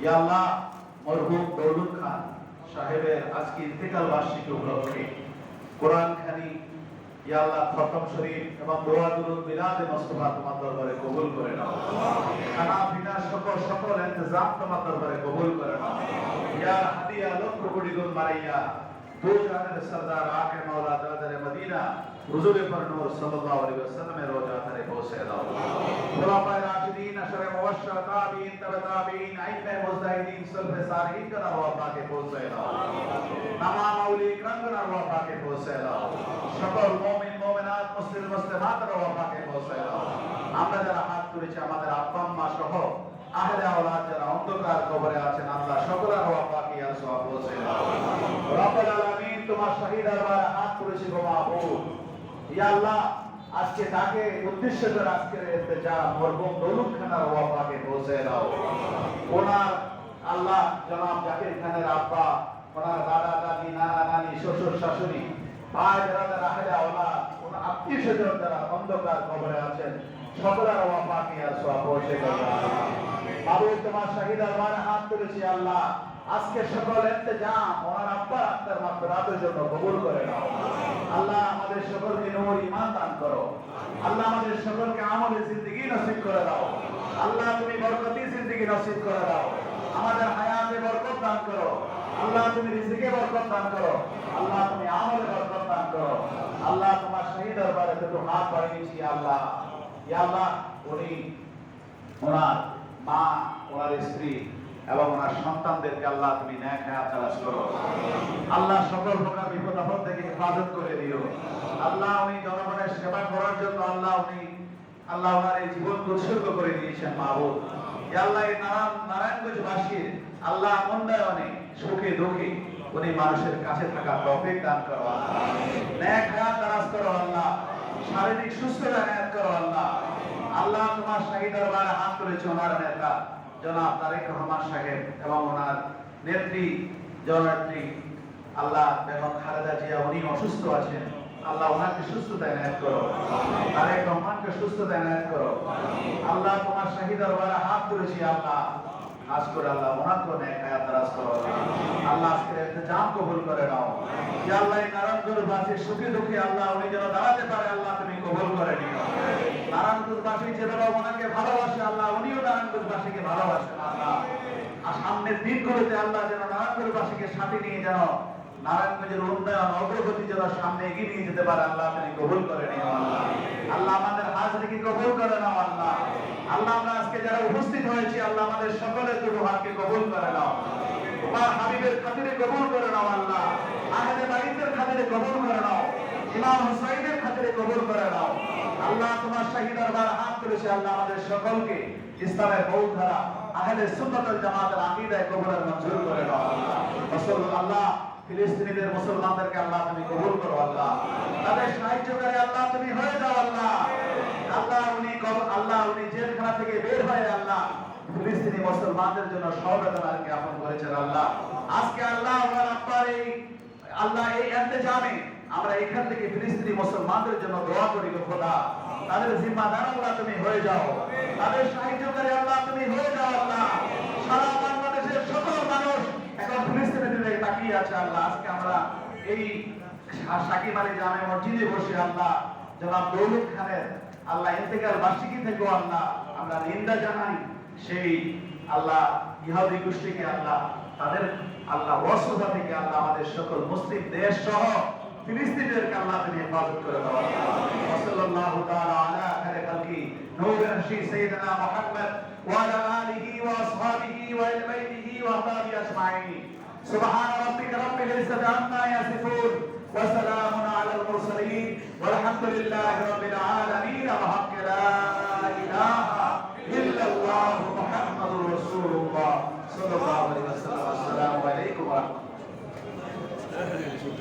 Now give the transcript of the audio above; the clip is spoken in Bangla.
ইয়া আল্লাহ, মরহুম দৌলত খান সাহেবের আজকে ইন্তেকাল বার্ষিকী উপলক্ষে কোরআন খানি ইয়া আল্লাহ খতম শরীফ এবং দোয়া দুরূদ মিলাদে মুস্তাফা তোমার দরবারে কবুল করে নাও। খানা পিনা সকল ইন্তজাম তোমার দরবারে কবুল করে নাও। ইয়া হাদিয়া লক্ষ কোটি গুণ মারাইয়া দো জাহানের সরদার আকে মৌলা দাদারে মদিনা হুজুরে पर नूर सल्लल्लाहु अलैहि वसल्लम में रोजा करे पहुंचे दाओ। खुलाफाए राशिदीन अशरे मुबश्शिर ताबीन तबे ताबीन आइम्मे मुजतहिदीन सल्फ़े सालिहीन का नवा पाके पहुंचे दाओ। तमाम औलिया किराम का नवा पाके पहुंचे दाओ। সকল মুমিন মুমিনাত মুসলিম মুসলিমাত নवा पाके पहुंचे दाओ। আমরা যারা হাত তুলেছি আমাদের আব্বা আম্মা সহ আহলে আওলাদ যারা অন্ধকার কবরে আছেন আল্লাহ সকলের নवा पाके ইয়া সওয়াব পৌঁছে দাও। রব্বুল আলামিন তোমার শহীদ দরবারে হাত তুলেছি গো মাবুদ। ইয়া আল্লাহ, আজকে তাকে উদ্দেশ্য করে আজকের ইন্তেজাম মরহুম দৌলত খানের ওয়াফাকে পৌঁছে দাও। ওনার আল্লাহ জনাব জাকির খানের আব্বা, ওনার দাদা দাদি নানা নানি শ্বশুর শাশুড়ি ভাই বেরাদার আহলে আওলাদ ওনার আত্মীয় স্বজন যারা অন্ধকার কবরে আছেন সকলের ওয়াফাকে আর সওয়াব পৌঁছে দাও। মাবুদ তোমার শহীদ দরবারে হাত তুলেছি আল্লাহ, আজকে সকল ইন্তেজাম ওনার আব্বার আত্মার মাগফিরাতের জন্য কবুল করে নাও। আল্লাহ আমাদের সকলকে নূর ঈমান দান করো। আল্লাহ আমাদের সকলকে আমলে জিন্দেগি নসিব করে দাও। আল্লাহ তুমি বরকতি জিন্দেগি নসিব করে দাও। আমাদের হায়াতে বরকত দান করো। আল্লাহ তুমি রিজিকে বরকত দান করো। আল্লাহ তুমি আমলে বরকত দান করো। আল্লাহ তোমার শহীদ দরবারে দুটো হাত বাড়িয়েছি আল্লাহ। ইয়া আল্লাহ, উনি ওনার মা, ওনার স্ত্রী এবং ওনার সন্তানদেরকে আল্লাহ তুমি নেক হায়াত দারাজ করো। আল্লাহ সকল প্রকার বিপদ আপদ থেকে হেফাজত করে দিও। আল্লাহ উনি জনগণের সেবা করার জন্য আল্লাহ ওনার এই জীবন উৎসর্গ করে দিয়েছেন মাবুদ। ইয়া আল্লাহ, এই নারায়ণগঞ্জবাসীর আল্লাহ উন্নয়নে সুখে দুঃখে উনি মানুষের কাছে থাকা তৌফিক দান করো। নেক হায়াত দারাজ করো আল্লাহ, শারীরিক সুস্থতা হায়াত করো আল্লাহ। আল্লাহ তোমার শহীদ দরবারে হাত তুলেছে ওনার নেতা জনাব তারেক রহমান সাহেব এবং ওনার নেত্রী জননেত্রী আল্লাহ বেগম খালেদা জিয়া, উনি অসুস্থ আছেন আল্লাহ ওনাকে সুস্থতা এনায়েত করো। তারেক রহমানকে সুস্থতা এনায়েত করো। আল্লাহ তোমার শহীদ দরবারে হাত তুলেছি আল্লাহ, খাস করে আল্লাহ ওনাকে নেক হায়াত দারাজ করো। আল্লাহ আজকের ইন্তেজাম কবুল করে নাও। ইয়া আল্লাহ, এই নারায়ণগঞ্জবাসীর সুখে দুঃখে আল্লাহ উনি যেন দাঁড়াতে পারে আল্লাহ তুমি কবুল করে নিও। নারায়ণগঞ্জবাসী যেভাবে ওনাকে ভালোবাসে আল্লাহ উনিও নারায়ণগঞ্জবাসীকে ভালোবাসেন আল্লাহ। আর সামনের দিনগুলোতে আল্লাহ যেন নারায়ণগঞ্জবাসীকে সাথে নিয়ে যেন নারায়ণগঞ্জের উন্নয়ন অগ্রগতি যেন সামনে এগিয়ে নিয়ে যেতে পারে আল্লাহ তুমি কবুল করে নিও আল্লাহ। আল্লাহ আমাদের হাজরিকে কবুল করে নাও আল্লাহ। আল্লাহ আমরা আজকে যারা উপস্থিত হয়েছি আল্লাহ আমাদের সকলের দুটো হাতকে কবুল করে নাও। তোমার হাবিবের খাতিরে কবুল করে নাও আল্লাহ। আহলে বাইতের খাতিরে কবুল করে নাও। ইমাম হুসাইনের খাতিরে কবুল করে নাও আল্লাহ। তোমার শহীদ দরবারে হাত তুলেছে আল্লাহ আমাদের সকলকে ইসলামের বৌদ্ধারা আহলে সুন্নাত ওয়াল জামাতের আকীদায় কবুলের মঞ্জুর করে নাও আল্লাহ। আল্লাহ ফিলিস্তিনিদের মুসলমানদেরকে আল্লাহ তুমি কবুল করো আল্লাহ। তাদের সাহায্য করে আল্লাহ তুমি হয়ে যাও আল্লাহ। আল্লাহ উনি জেলখানা থেকে বের হয়ে আল্লাহ ফিলিস্তিনি মুসলমানদের জন্য সহবেদনা জ্ঞাপন করেছেন আল্লাহ। আজকে আল্লাহ ওনার আপনার এই ইন্তেজামে আমরা এখান থেকে ফিলিস্তিনি মুসলমানদের জন্য দোয়া করি গো খোদা। তাদের জিম্মাদার আল্লাহ তুমি হয়ে যাও। তাদের সাহায্য করে আল্লাহ তুমি হয়ে যাও আল্লাহ। সারা বাংলাদেশের সকল মানুষ এখন ফিলিস্তিনের দিকে তাকিয়ে আছে আল্লাহ। আজকে আমরা এই সাকিব আলী জামে মসজিদে বসে আল্লাহ জনাব দৌলত খানের আল্লাহ ইন্তেকাল বার্ষিকী থেকে আল্লাহ আমরা নিন্দা জানাই। সেই আল্লাহ ইহুদি গোষ্ঠীকে আল্লাহ তাদের আল্লাহ ওয়াসফা থেকে আল্লাহ আমাদের সকল মুসলিম দেশ সহ ফিলিস্তিনিদেরকে আল্লাহ তুমি হেফাজত করে দাও আল্লাহ। সাল্লাল্লাহু তাআলা আলা খায়রি খালকি নূর আরশি সাইয়্যিদানা মুহাম্মদ ওয়া আলা আলিহি ওয়া আসহাবিহি ওয়া আহলি বাইতিহি ওয়া আসহাবিহি আজমাইন। সুবহান রাব্বিকা রাব্বিল ইজ্জাতি আম্মা ইয়াসিফুন ওয়া সালামুন আলাল মুরসালিন ওয়া আলহামদুলিল্লাহি রাব্বিল আলামিন।